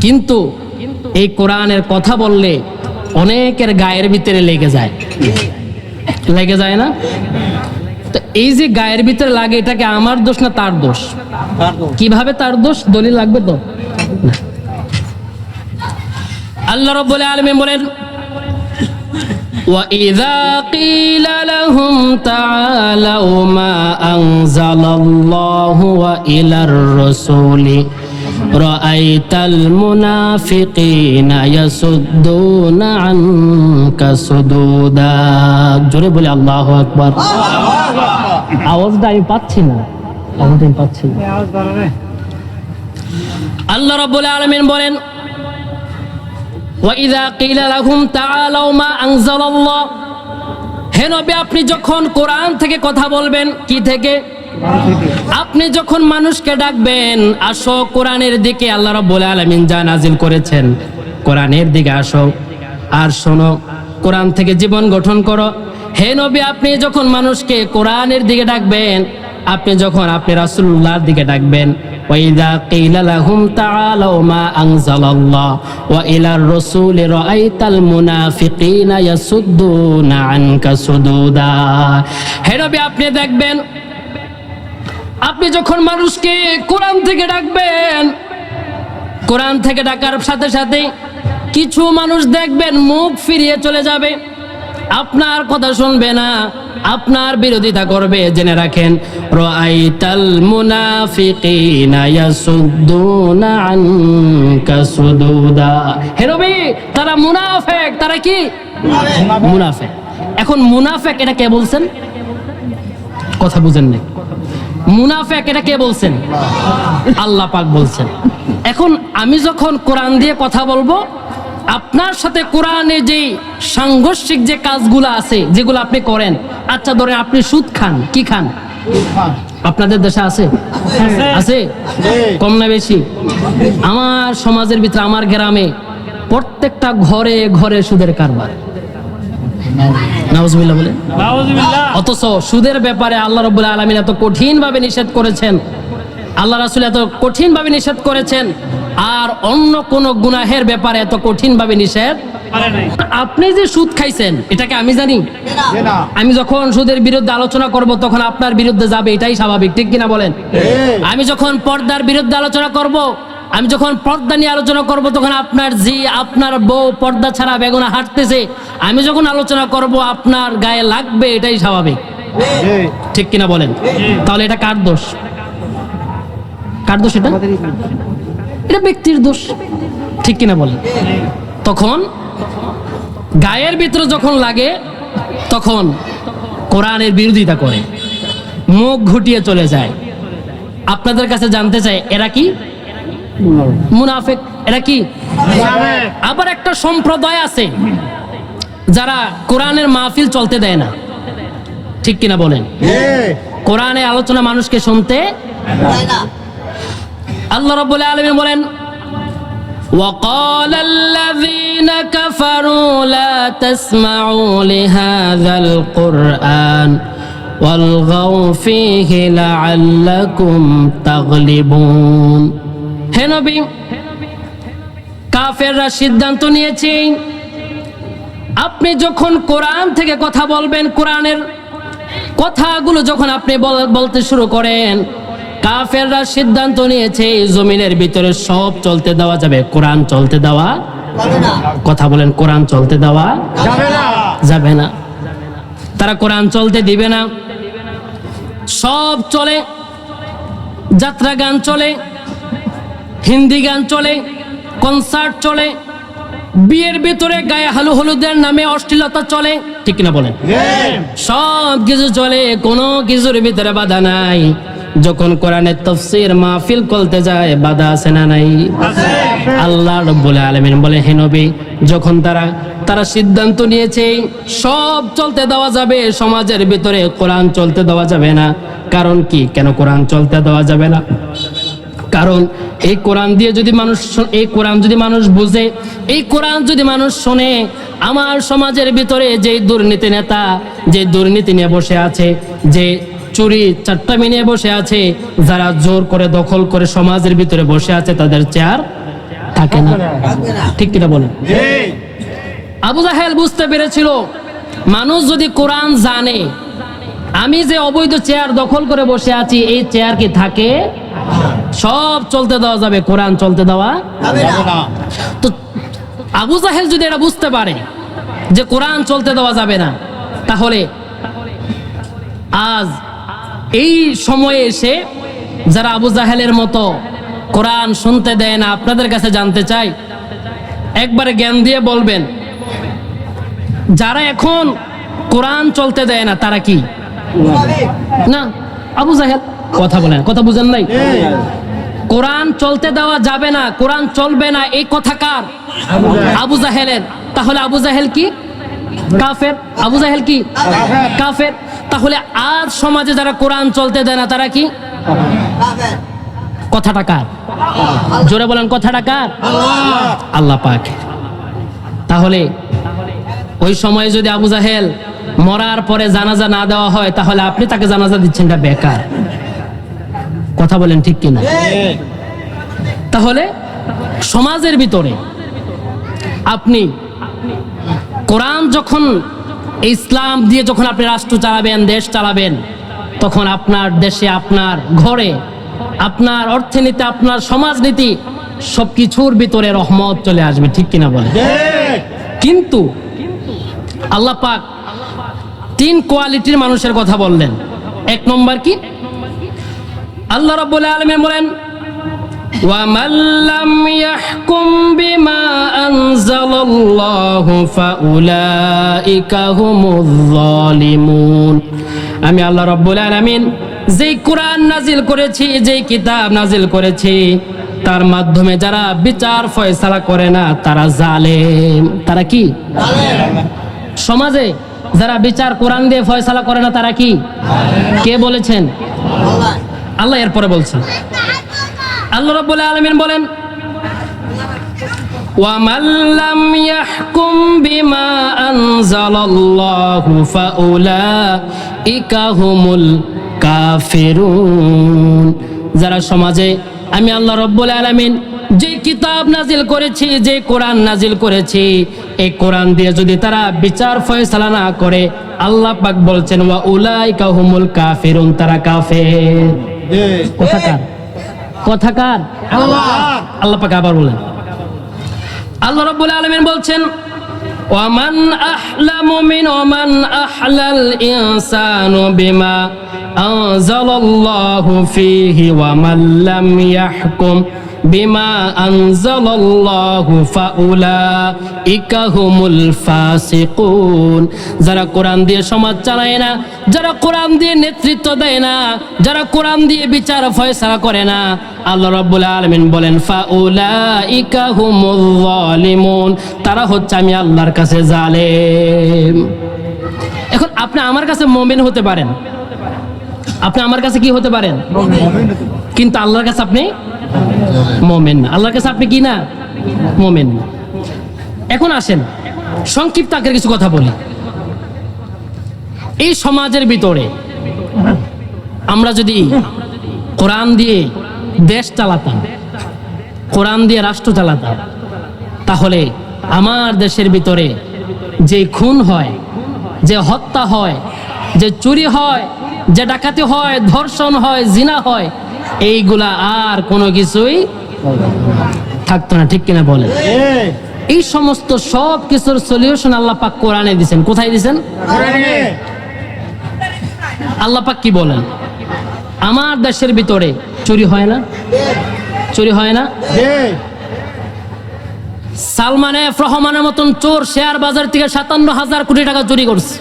কিন্তু এই কোরআনের কথা বললে অনেকের গায়ের ভিতরে লেগে যায় না? তো এই যে গায়ের ভিতরে লাগে, এটাকে আমার দোষ না তার দোষ? কিভাবে তার দোষ? দলিল লাগবে তো? আল্লাহ রাব্বুল আলামিন বলেন, وَإِذَا قِيلَ لَهُمْ تَعَالَوْا مَا أَنزَلَ اللَّهُ وَإِلَى الرَّسُولِ رَأَيْتَ الْمُنَافِقِينَ يَصُدُّونَ عَنكَ صُدُودًا। জোরে বলে আল্লাহু আকবার। আওয়াজটা আমি পাচ্ছি না। আল্লাহ রাব্বুল আলামিন বলেন, وَإِذَا قِيلَ لَهُمْ تَعَالَوْا مَا أَنزَلَ اللَّهُ, হে নবী আপনি যখন কোরআন থেকে কথা বলবেন, কি থেকে? আপনি যখন মানুষকে ডাকবেন, আসো কোরআনের দিকে, আল্লাহ রাব্বুল আলামিন যা নাজিল করেছেন কোরআনের দিকে আসো আর শোনো, কোরআন থেকে জীবন গঠন করো। হে নবী আপনি যখন মানুষকে কোরআনের দিকে ডাকবেন, আপনি যখন আপনি রাসূলুল্লাহর দিকে ডাকবেন, ওয়াইদা কিলা লাহুম তাআলাউ মা আনজালাল্লাহ ওয়া ইলার রাসূলি রাআইতাল মুনাফিকিনা ইয়াসুদ্দুনা আনকা সুদুদা। হে নবী আপনি দেখবেন, আপনি যখন মানুষকে কোরআন থেকে ডাকবেন, কোরআন থেকে ডাকার সাথে সাথে কিছু মানুষ দেখবেন মুখ ফিরিয়ে চলে যাবে, আপনার কথা শুনবে না, আপনার বিরোধিতা করবে। জেনে রাখেন, রাআইতাল মুনাফিকিনা ইয়াসুদ্দুনা আনকা সুদুদা। হে নবী তারা মুনাফিক। তারা কি? মুনাফিক। এখন মুনাফিক এটা কে বলছেন? কথা বুঝেন না। মুনাফিক এটা কে বলছেন? আল্লাহ পাক বলছেন। এখন আমি যখন কোরআন দিয়ে কথা বলবো, আপনার সাথে কোরআনে যে সাংঘর্ষিক যে কাজগুলো আছে, যেগুলো আপনি করেন, আচ্ছা ধরে আপনি সুদ খান, কি খান? আপনাদের দেশে আছে? আছে? কম না বেশি? আমার সমাজের ভিতরে, আমার গ্রামে প্রত্যেকটা ঘরে ঘরে সুদের কারবার। নাউজুবিল্লাহ বলেন। অথচ সুদের ব্যাপারে আল্লাহ রাব্বুল আলামিন এত কঠিন ভাবে নিষেধ করেছেন, আল্লাহ রাসূল এত কঠিন ভাবে নিষেধ করেছেন, আর অন্য কোন গুনাহের ব্যাপারে এত কঠিন ভাবে নিষেধ। আপনি যে সুদ খাইছেন এটাকে আমি জানি? আমি যখন সুদের বিরুদ্ধে আলোচনা করব তখন আপনার বিরুদ্ধে যাবে, এটাই স্বাভাবিক, ঠিক কিনা বলেন? আমি যখন পর্দার বিরুদ্ধে আলোচনা করব, আমি যখন পর্দা নিয়ে আলোচনা করব, তখন আপনার বউ পর্দা ছাড়া বেগুনা হাঁটতেছে, আমি যখন আলোচনা করব আপনার গায়ে লাগবে, এটাই স্বাভাবিক, ঠিক কিনা বলেন? তাহলে এটা কার দোষ? কার দোষ? এটা ব্যক্তির দোষ, ঠিক কিনা বলেন? তখন গায়ের ভিতরে যখন লাগে, তখন কোরআনের বিরোধিতা করে, মুখ ঘুটিয়ে চলে যায়। আপনাদের কাছে জানতে চাই, এরা কি? মুনাফিক। এরা কি? আবার একটা সম্প্রদায় আছে যারা কোরআনের মাহফিল চলতে দেয় না, ঠিক কিনা বলেন? কোরআনের আলোচনা মানুষকে শুনতে দেয় না। আল্লাহ রাব্বুল আলামিন বলেন, وقال الذين كفروا لا تسمعوا لهذا القرآن والغوا فيه لعلكم تغلبون। হে নবী, কাফেররা সিদ্ধান্ত নিয়েছে, আপনি যখন কোরআন থেকে কথা বলবেন, কোরআনের কথাগুলো যখন আপনি বলতে শুরু করেন, কাফেররা সিদ্ধান্ত নিয়েছে এই জমিনের ভিতরে সব চলতে দেওয়া যাবে, কোরআন চলতে দেওয়া কথা বলেন, কোরআন চলতে দেওয়া যাবে না। তারা কোরআন চলতে দিবে না। সব চলে, যাত্রা গান চলে, হিন্দি গান চলে, কনসার্ট চলে, বিয়ের ভিতরে গায়ে হলুদের নামে অশ্লীলতা চলে, ঠিক কিনা বলেন? সব কিছু চলে, কোনো কিছুর ভিতরে বাধা নাই। যখন কোরআনের তাফসীর মাহফিল করতে যায় বাধা আছে না নাই? আল্লাহ রাব্বুল আলামিন বলে, হে নবী, যখন তারা সিদ্ধান্ত নিয়েছে সব চলতে দেওয়া যাবে সমাজের ভিতরে, কোরআন চলতে দেওয়া যাবে না। কারণ কি? কেন কোরআন চলতে দেওয়া যাবে না? কারণ এই কোরআন দিয়ে যদি মানুষ, এই কোরআন যদি মানুষ বুঝে, এই কোরআন যদি মানুষ শোনে, আমার সমাজের ভিতরে যে দুর্নীতি নেতা, যে দুর্নীতি নিয়ে বসে আছে, যে চুরি চাট্টামি নিয়ে বসে আছে, যারা জোর করে দখল করে সমাজের ভিতরে বসে আছে, তাদের চেয়ার থাকে না, ঠিক কিনা বলেন? আবু জাহেল বুঝতে পেরেছিল মানুষ যদি কোরআন জানে, আমি যে অবৈধ চেয়ার দখল করে বসে আছি, এই চেয়ার কি থাকে? সব চলতে দেওয়া যাবে, কোরআন চলতে দেওয়া তো। আবু জাহেল যদি এটা বুঝতে পারে যে কোরআন চলতে দেওয়া যাবে না, তাহলে আজ এই সময়ে এসে যারা আবু জাহেলের মতো কোরআন শুনতে দেয় না, আপনাদের কাছে জানতে চাই, একবারে জ্ঞান দিয়ে বলবেন, যারা এখন কোরআন চলতে দেয় না তারা কি? না, আবু জাহেল। কথা বলেন, কথা বুঝেন নাই? কোরআন চলতে দেওয়া যাবে না, কোরআন চলবে না, এই কথা কার? আবু জাহেলের। তাহলে আবু জাহেল কি? কাফের। আবু জাহেল কি? কাফের। তাহলে আজ সমাজে যারা কোরআন চলতে দেয় না তারা কি? কথাটা কার? জোরে বলেন, কথাটা কার? আল্লাহ পাক। তাহলে ওই সময়ে যদি আবু জাহেল মরার পরে জানাজা না দেওয়া হয়, তাহলে আপনি তাকে জানাজা দিচ্ছেন, এটা বেকার। কথা বলেন, ঠিক কিনা? তাহলে সমাজের ভিতরে আপনি কোরআন যখন, ইসলাম দিয়ে যখন আপনি রাষ্ট্র চালাবেন, দেশ চালাবেন, তখন আপনার দেশে, আপনার ঘরে, আপনার অর্থনীতি, আপনার সমাজনীতি, সবকিছুর ভিতরে রহমত চলে আসবে, ঠিক কিনা বলেন? কিন্তু আল্লাহ পাক 3 কোয়ালিটির মানুষের কথা বললেন। 1 নম্বর কি? আল্লাহ রাব্বুল আলামিন বলেন, ওয়া মান লাম ইয়াহকুম বিমা আনজালাল্লাহু ফাউলাইকা হুমুয যালিমুন। আমি আল্লাহ রাব্বুল আলামিন যেই কোরআন নাজিল করেছি, যেই কিতাব নাজিল করেছি, তার মাধ্যমে যারা বিচার ফয়সালা করে না তারা জালেম। তারা কি? সমাজে যারা বিচার কোরআন দিয়ে ফয়সালা করে না তারা কি? কে বলেছেন? আল্লাহ। এরপরে বলছেন, আল্লাহ রাব্বুল আলামিন বলেন, ওয়া মান লাম ইয়াহকুম বিমা আনজালাল্লাহু ফাউলাইকা হুমুল কাফিরুন। যারা সমাজে আমি আল্লাহ রাব্বুল আলামিন যে কিতাব নাজিল করেছি, যে কোরআন নাজিল করেছি, এই কোরআন দিয়ে যদি তারা বিচার ফয়সালা না করে, আল্লাহ পাক বলছেন, ওয়া উলাইকা হুমুল কাফিরুন, তারা কাফের। কথাকার? কথাকার? আল্লাহ পাক আবার বলেন, আল্লাহ রাব্বুল আলামিন বলছেন, ওয়ামান আহলামু মিন ওয়ামান আহলাল ইনসানু বিমা আনজালাল্লাহু ফীহি ওয়া মান লাম ইয়াহকুম বিমা আনজালাল্লাহু ফাউলাইকা হুমুল ফাসিকুন। যারা কোরআন দিয়ে সমাজ চালায় না, যারা কোরআন দিয়ে নেতৃত্ব দেয় না, যারা কোরআন দিয়ে বিচার ফয়সালা করে না, আল্লাহ রাব্বুল আলামিন বলেন, ফাউলাইকা হুমুল যালিমুন, তারা হচ্ছে আমি আল্লাহর কাছে জালেম। এখন আপনি আমার কাছে মুমিন হতে পারেন, আপনি আমার কাছে কি হতে পারেন? কিন্তু আল্লাহর কাছে আপনি মুমিন না। আল্লাহর কাছে আপনি কি না? মুমিন না। এখন আসেন সংক্ষিপ্ত আকারে কিছু কথা বলি। এই সমাজের ভিতরে আমরা যদি কোরআন দিয়ে দেশ চালাতাম, কোরআন দিয়ে রাষ্ট্র চালাতাম, তাহলে আমার দেশের ভিতরে যে খুন হয়, যে হত্যা হয়, যে চুরি হয়, যে ডাকাতি হয়, ধর্ষণ হয়, জিনা হয়, এইগুলা আর কোনো কিছুই থাকতো না, ঠিক কিনা বলেন? এই সমস্ত সব কিছুর সলিউশন আল্লাহ পাক কোরআনে দিয়েছেন। কোথায় দিয়েছেন? আল্লাহ পাক কি বলেন? আমার দেশের ভিতরে চুরি হয় না? চুরি হয় না? সালমান এফ রহমানের মতন চোর শেয়ার বাজার থেকে 57,000 কোটি টাকা চুরি করছে।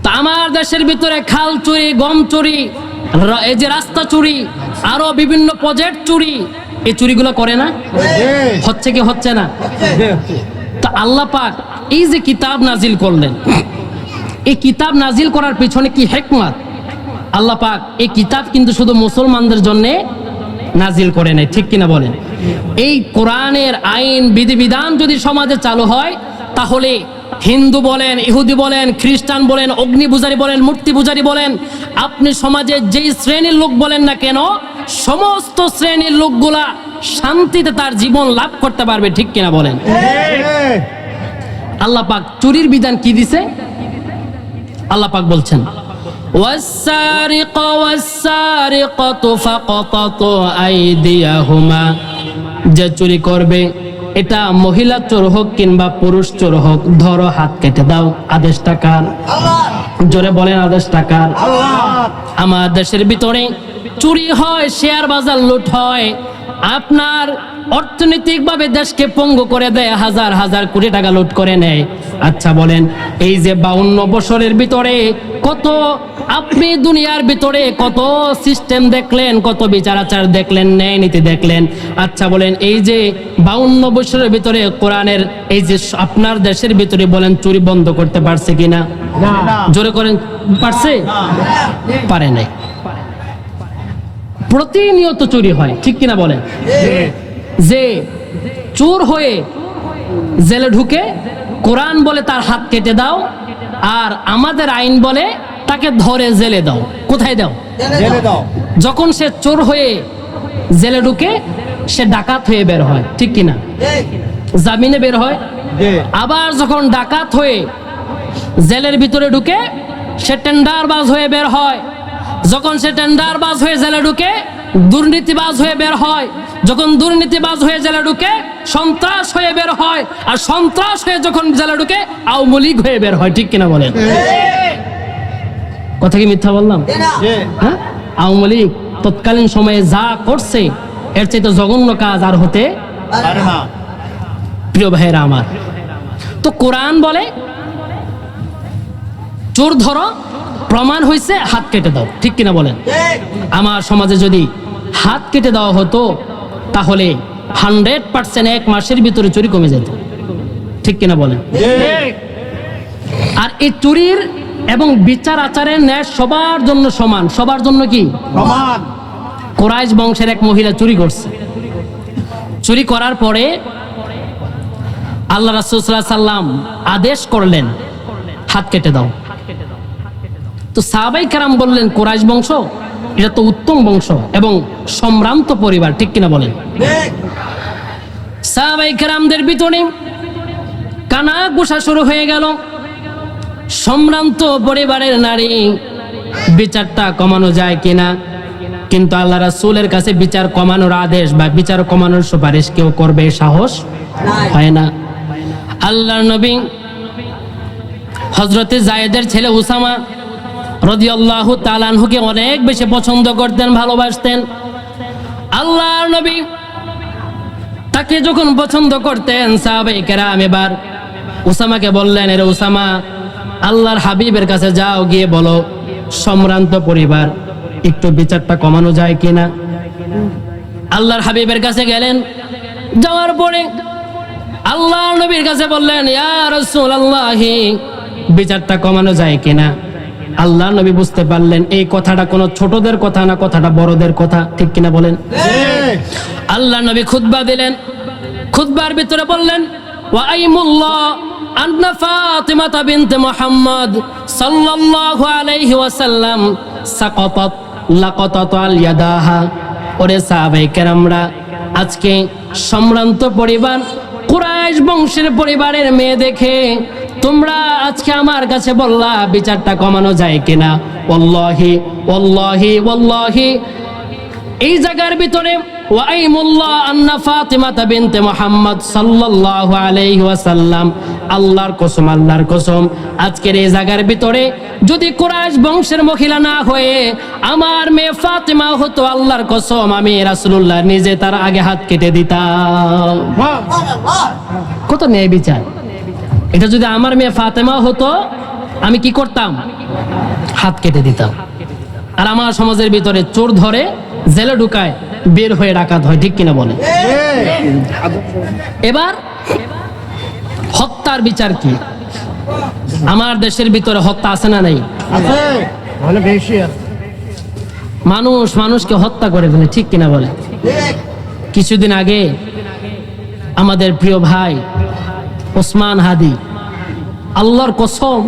তা আমার দেশের ভিতরে খাল চুরি, গম চুরি, এই যে রাস্তা চুরি, আরো বিভিন্ন প্রজেক্ট চুরি, এই চুরিগুলো করে না? হচ্ছে কি হচ্ছে না? তা আল্লাহ পাক এই যে কিতাব নাজিল করলেন, এই কিতাব নাজিল করার পিছনে কি হিকমত? আল্লাহ পাক এই কিতাব কিন্তু শুধু মুসলমানদের জন্য নাজিল করে নাই, ঠিক কিনা বলেন? এই কোরআনের আইন বিধিবিধান যদি সমাজে চালু হয়, তাহলে হিন্দু বলেন, ইহুদি বলেন, খ্রিস্টান বলেন, অগ্নি পূজারী বলেন, মূর্তি পূজারী বলেন, আপনি সমাজে যেই শ্রেণীর লোক বলেন না কেন, সমস্ত শ্রেণীর লোকগুলা শান্তিতে তার জীবন লাভ করতে পারবে, ঠিক কিনা বলেন? আল্লাহ পাক চুরির বিধান কি দিছে? আল্লাহ পাক বলছেন, والسارق والسارقة فقطعوا أيديهما, যে চুরি করবে, এটা মহিলা চোর হোক কিংবা পুরুষ চোর হোক, ধরো হাত কেটে দাও। আদেশটা কার? জোরে বলেন, আদেশটা কার? আমার দেশের ভিতরে চুরি হয়, শেয়ার বাজার লুট হয়, আপনার অর্থনৈতিকভাবে দেশকে পঙ্গু করে দেয়, হাজার হাজার কোটি টাকা লুট করে নেয়। আচ্ছা বলেন, এই যে 52 বছরের ভিতরে কত আপনি দুনিয়ার ভিতরে কত সিস্টেম দেখলেন, কত বিচার আচার দেখলেন, ন্যায় নীতি দেখলেন। আচ্ছা বলেন, এই যে 52 বছরের ভিতরে কোরআনের এই যে আপনার দেশের ভিতরে বলেন চুরি বন্ধ করতে পারছে কিনা? জোরে করেন, পারছে? পারে নাই। প্রতিনিয়ত চুরি হয়, ঠিক কিনা বলেন? যে চোর হয়ে জেলে ঢুকে, কোরআন বলে তার হাত কেটে দাও, আর আমাদের আইন বলে তাকে ধরে জেলে দাও। কোথায় দাও? জেলে দাও। যখন সে চোর হয়ে জেলে ঢুকে, সে ডাকাত হয়ে বের হয়, ঠিক কিনা? জামিনে বের হয়। আবার যখন ডাকাত হয়ে জেলের ভিতরে ঢুকে, সে টেন্ডারবাজ হয়ে বের হয়। যখন সে টেন্ডারবাজ হয়ে জেলে ঢুকে, দুর্নীতিবাজ হয়ে বের হয়। যখন দুর্নীতিবাজ হয়ে জেলে ঢুকে, সন্ত্রাস হয়ে বের হয়। আর সন্ত্রাস হয়ে যখন জেলে ঢুকে, আওয়ামী লীগ হয়ে বের হয়, ঠিক কিনা বলেন? কথা কি মিথ্যা বললাম? হ্যাঁ, আওয়ামী লীগ তৎকালীন সময়ে যা করছে, এর চাইতে জঘন্য কাজ আর হতে পারে না। প্রিয় ভাইরা আমার, তো কোরআন বলে চোর ধরো, প্রমাণ হয়েছে, হাত কেটে দাও, ঠিক কিনা বলেন? আমার সমাজে যদি হাত কেটে দেওয়া হতো, তাহলে 100% 1 মাসের ভিতরে চুরি কমে যেত, ঠিক কিনা বলেন? আর এই চুরির এবং বিচার আচারের ন্যায় সবার জন্য সমান। সবার জন্য কি সমান? কুরাইশ বংশের এক মহিলা চুরি করছে। চুরি করার পরে আল্লাহ রাসূল সাল্লাল্লাহু আলাইহি সাল্লাম আদেশ করলেন, হাত কেটে দাও। তো সাহাবায়ে কেরাম বললেন, কুরাইশ বংশ এটা তো উত্তম বংশ এবং সম্ভ্রান্ত পরিবার, ঠিক কিনা বলেন? সাহাবায়ে কেরামদের ভিতরে কানা ঘোষা শুরু হয়ে গেল, সম্ভ্রান্ত পরিবারের নারী, বিচারটা কমানো যায় কিনা? কিন্তু আল্লাহ রাসূলের কাছে বিচার কমানোর আদেশ বা বিচার কমানোর সুপারিশ কেউ করবে সাহস হয় না। আল্লাহর নবী হযরতে যায়েদের ছেলে উসামা রাদিয়াল্লাহু তাআলা আনহুকে অনেক বেশি পছন্দ করতেন, ভালোবাসতেন। আল্লাহর নবী তাকে যখন পছন্দ করতেন, সাহাবায়ে কেরাম এবার উসামাকে বললেন, এরে উসামা, আল্লাহর হাবিবের কাছে যাও, গিয়ে বলো সম্ভ্রান্ত পরিবার, একটু বিচারটা কমানো যায় কিনা। আল্লাহর হাবিবের কাছে গেলেন, যাওয়ার পরে আল্লাহর নবীর কাছে বললেন, ইয়া রাসূলুল্লাহ, বিচারটা কমানো যায় কিনা। আল্লাহর নবী বুঝতে পারলেন এই কথাটা কোনো ছোটদের কথা না, কথাটা বড়দের কথা, ঠিক কিনা বলেন? আল্লাহর নবী খুতবা দিলেন। খুতবার ভিতরে বললেন, ওয়া আইমুল্লাহ আন্না ফাতিমাতা বিনতে মুহাম্মদ সাল্লাল্লাহু আলাইহি ওয়াসাল্লাম সাকাতাত লাকাতাত আল ইয়াদাহা। ওরে সাহাবায়ে কেরামরা, আজকে সম্ভ্রান্ত পরিবার কুরাইশ বংশের পরিবারের মেয়ে দেখে তোমরা আজকে আমার কাছে বললা বিচারটা কমানো যায় কিনা। ওয়াল্লাহি ওয়াল্লাহি ওয়াল্লাহি এই জায়গার ভিতরে ওয়াইমুল্লাহ আন্না ফাতিমা বিনতে মুহাম্মদ সাল্লাল্লাহু আলাইহি ওয়াসাল্লাম, আল্লাহর কসম আজকের এই জায়গার ভিতরে যদি কুরাইশ বংশের মহিলা না হয়ে আমার মেয়ে ফাতিমা হতো, আল্লাহর কসম আমি রাসূলুল্লাহ নিজে তার আগে হাত কেটে দিতাম। কত ন্যায় বিচার! এটা যদি আমার মেয়ে ফাতিমা হতো আমি কি করতাম? হাত কেটে দিতাম। আর আমার সমাজের ভিতরে চোর ধরে জেলে ঢুকায়, বের হয়ে ডাকাত হয়, ঠিক কিনা বলে? এবার হত্যার বিচার কি? আমার দেশের ভিতরে হত্যা আছে না নাই? আছে, ভালো বেশি আছে। মানুষ মানুষকে হত্যা করে ফেলে, ঠিক কিনা বলে? কিছুদিন আগে আমাদের প্রিয় ভাই ওসমান হাদি, আল্লাহর কসম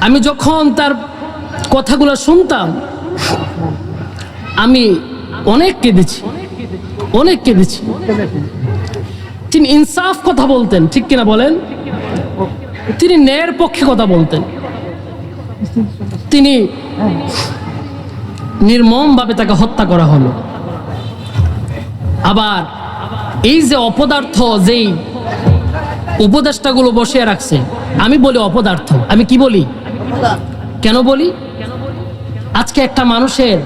আমি যখন তার কথাগুলো শুনতাম আমি অনেক কেঁদেছি। তিনি ইনসাফ কথা বলতেন, ঠিক কিনা বলেন? তিনি ন্যায়ের পক্ষে কথা বলতেন। তিনি নির্মমভাবে তাকে হত্যা করা হলো। আবার এই যে অপদার্থ যেই উপদেষ্টাগুলো বসিয়ে রাখছে, আমি বলি অপদার্থ। আমি কি বলি? কেন বলি? আজকে একটা মানুষের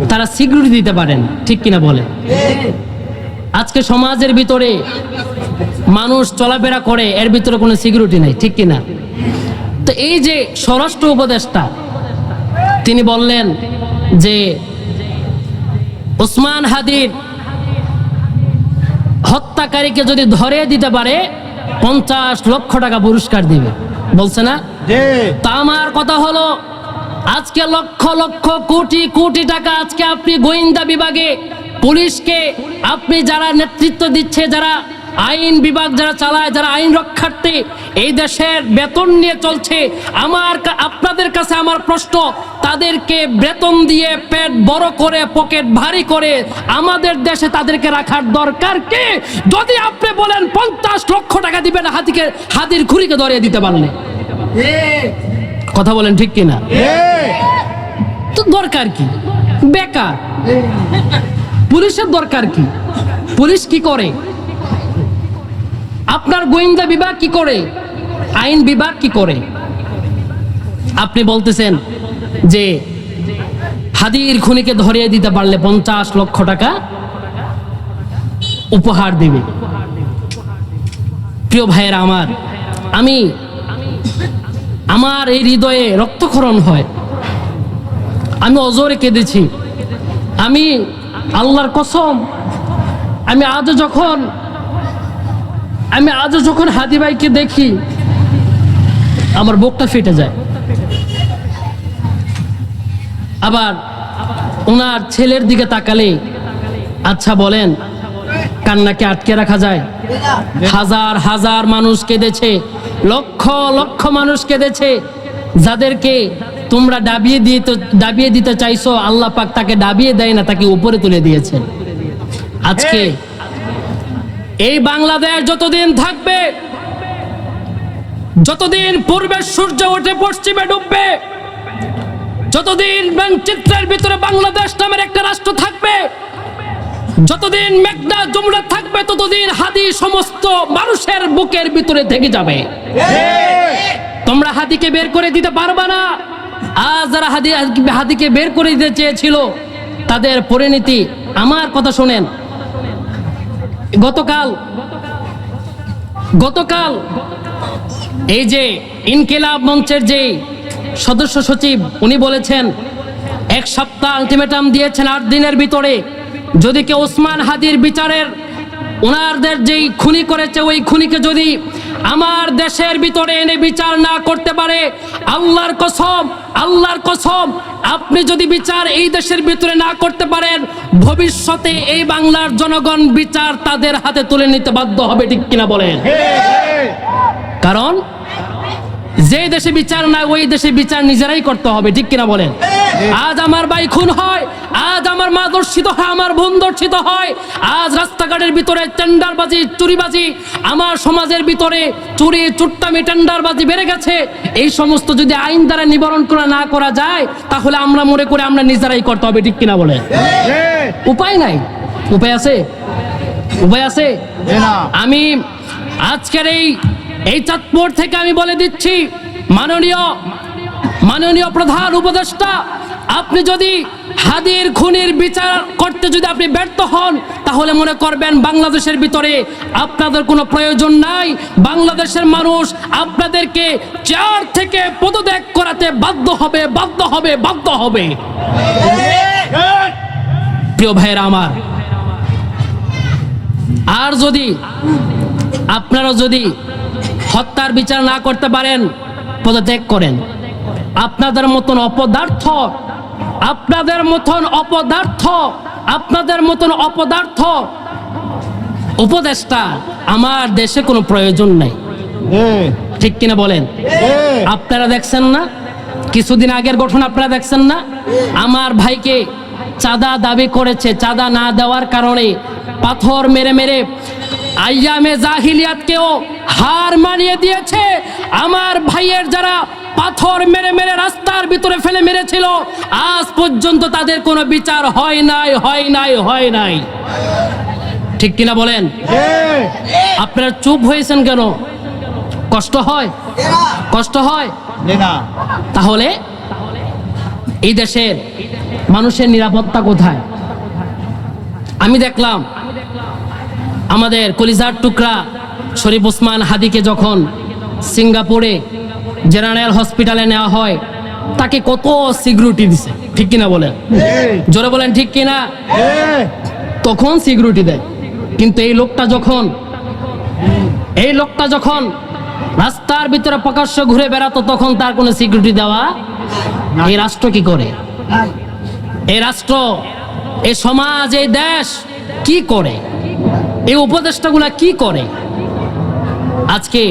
তারা সিকিউরিটি দিতে পারেন, ঠিক কিনা বলে? আজকে সমাজের ভিতরে মানুষ চলাফেরা করে, এর ভিতরে কোনো সিকিউরিটি নেই, ঠিক কিনা? তো এই যে স্বরাষ্ট্র উপদেষ্টা তিনি বললেন যে ওসমান হাদির হত্যাকারীকে যদি ধরে দিতে পারে 50 লক্ষ টাকা পুরস্কার দিবে, বলছে না? তা আমার কথা হলো আজকে লক্ষ লক্ষ কোটি কোটি টাকা আজকে আপনি গোয়েন্দা বিভাগে পুলিশকে আপনি যারা নেতৃত্ব দিচ্ছে, যারা আইন বিভাগ যারা চালায়, যারা আইন রক্ষার্থী এই দেশের বেতন নিয়ে চলছে, আপনাদের কাছে আমার প্রশ্ন, তাদেরকে বেতন দিয়ে পেট বড় করে পকেট ভারী করে আমাদের দেশে তাদেরকে রাখার দরকার কি? যদি আপনি বলেন 50 লক্ষ টাকা দিবেন হাতির খুঁড়িকে ধরিয়ে দিতে পারলে, কথা বলেন ঠিক কিনা? তো দরকার কি? বেকার। পুলিশের দরকার কি? পুলিশ কি করে? আপনার গোয়েন্দা বিভাগ কি করে? আইন বিভাগ কি করে? আপনি বলতেছেন যে হাদির খুনিকে ধরিয়ে দিতে পারলে 50 লক্ষ টাকা উপহার দিবে। প্রিয় ভাইয়েরা আমার, আমার এই হৃদয়ে রক্তক্ষরণ হয়। আমি অজরে কেঁদেছি। আমি আল্লাহর কসম, আমি আজও যখন হাদি ভাইকে দেখি আমার বুকটা ফেটে যায়। আবার ওনার ছেলের দিকে তাকালে, আচ্ছা বলেন কান্নাকে আটকে রাখা যায়? হাজার হাজার মানুষ কেঁদেছে, লক্ষ লক্ষ মানুষ কেঁদেছে। যাদেরকে তোমরা ডাবিয়ে দিতে চাইছো, আল্লাহ পাক তাকে ডাবিয়ে দেয় না, তাকে উপরে তুলে দিয়েছেন। আজকে এই বাংলাদেশ যতদিন থাকবে, যতদিন পূর্বের সূর্য ওঠে পশ্চিমে ডুববে, যতদিন মানচিত্রের ভিতরে বাংলাদেশ নামের একটা রাষ্ট্র থাকবে, যতদিন মেঘনা যমুনা থাকবে, ততদিন হাদি সমস্ত মানুষের বুকের ভিতরে থেকে যাবে। তোমরা হাদিকে বের করে দিতে পারবা না। আজ যারা হাদিকে বের করে দিতে চেয়েছিল তাদের পরিণতি, আমার কথা শোনেন। গতকাল এই যে ইনকিলাব মঞ্চের যে সদস্য সচিব, উনি বলেছেন 1 সপ্তাহ আলটিমেটাম দিয়েছেন, 8 দিনের ভিতরে যদি কেউ ওসমান হাদির বিচারের ওনাদের যেই খুনি করেছে ওই খুনিকে যদি আমার দেশের ভিতরে এনে বিচার না করতে পারে, আল্লাহর কসম আপনি যদি বিচার এই দেশের ভিতরে না করতে পারেন, ভবিষ্যতে এই বাংলার জনগণ বিচার তাদের হাতে তুলে নিতে বাধ্য হবে, ঠিক কিনা বলেন? কারণ যে দেশে বিচার নাই ওই দেশে বিচার নিজেরাই করতে হবে, ঠিক কিনা বলেন? আজ আমার ভাই খুন হয়, আজ আমার মা দর্শিত হয়, আমার বোন দর্শিত হয়, আজ রাস্তাঘাটের ভিতরে টেন্ডারবাজি, চুরিবাজি, আমার সমাজের ভিতরে চুরি, চুট্টামি, টেন্ডারবাজি বেড়ে গেছে। এই সমস্ত যদি আইন দ্বারা নিবারণ করা না করা যায়, তাহলে আমরা মনে করে আমরা নিজেরাই করতে হবে, ঠিক কিনা বলে? উপায় নাই। উপায় আছে? উপায় আছে? আমি আজকের এই চাঁদপুর থেকে আমি বলে দিচ্ছি, মাননীয় প্রধান উপদেষ্টা, আপনি যদি হাদির খুনির বিচার করতে যদি আপনি ব্যর্থ হন, তাহলে মনে করবেন বাংলাদেশের ভিতরে আপনাদের কোনো প্রয়োজন নাই। বাংলাদেশের মানুষ আপনাদেরকে চেয়ার থেকে পদত্যাগ করাতে বাধ্য হবে, বাধ্য হবে, বাধ্য হবে। প্রিয় ভাইয়েরা আমার, আর যদি আপনারা যদি হত্যার বিচার না করতে পারেন, পদত্যাগ করেন। আপনাদের মতন অপদার্থ, আপনাদের মতন অপদার্থ, আপনাদের মতন অপদার্থ উপদেষ্টা আমার দেশে কোনো প্রয়োজন নাই, ঠিক কিনা বলেন? আপনারা দেখছেন না কিছুদিন আগের ঘটনা? আপনারা দেখছেন না আমার ভাইকে চাঁদা দাবি করেছে, চাঁদা না দেওয়ার কারণে পাথর মেরে মেরে আইয়ামে জাহিলিয়াতকেও হার মানিয়ে দিয়েছে। আমার ভাইয়ের যারা পাথর মেরে মেরে রাস্তার ভিতরে ফেলে মেরেছিল, আজ পর্যন্ত তাদের কোনো বিচার হয় নাই, হয় নাই, হয় নাই, ঠিক কিনা বলেন? আপনারা চুপ হয়েছেন কেন? কষ্ট হয়? কষ্ট হয়? তাহলে এই দেশের মানুষের নিরাপত্তা কোথায়? আমি দেখলাম আমাদের কলিজার টুকরা শরীফ ওসমান হাদিকে যখন সিঙ্গাপুরে জেনারেল হসপিটালে নেওয়া হয়, তাকে কত সিকিউরিটি দিছে, ঠিক কিনা বলেন? জোরে বলেন, ঠিক কিনা? তখন সিকিউরিটি দেয়, কিন্তু এই লোকটা যখন রাস্তার ভিতরে প্রকাশ্যে ঘুরে বেড়াতো, তখন তার কোনো সিকিউরিটি দেওয়া। এই রাষ্ট্র কি করে? এই রাষ্ট্র, এই সমাজ, এই দেশ কি করে? এই উপদেষ্টাগুলা কি করে? আজকে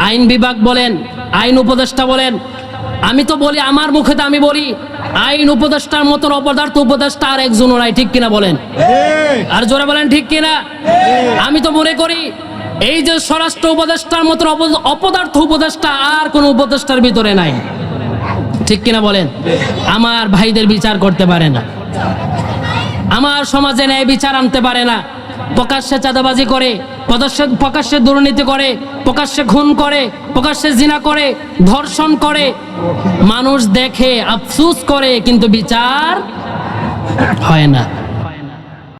আইন বিভাগ বলেন, আইন উপদেষ্টা বলেন, আমি তো বলি, আমার মুখে তো আমি বলি, আইন উপদেষ্টার মতন অপদার্থ উপদেষ্টা আর একজনও নাই, ঠিক কিনা বলেন? আর জোরে বলেন, ঠিক কিনা? আমি তো মনে করি এই যে স্বরাষ্ট্র উপদেষ্টার মতন অপদার্থ উপদেষ্টা আর কোন উপদেষ্টার ভিতরে নাই, ঠিক কিনা বলেন? আমার ভাইদের বিচার করতে পারে না, আমার সমাজে ন্যায় বিচার আনতে পারে না, প্রকাশ্যে চাঁদাবাজি করে, প্রকাশ্যে দুর্নীতি করে, প্রকাশ্যে খুন করে, প্রকাশ্যে জিনা করে, ধর্ষণ করে, মানুষ দেখে আফসোস করে, কিন্তু বিচার হয় না।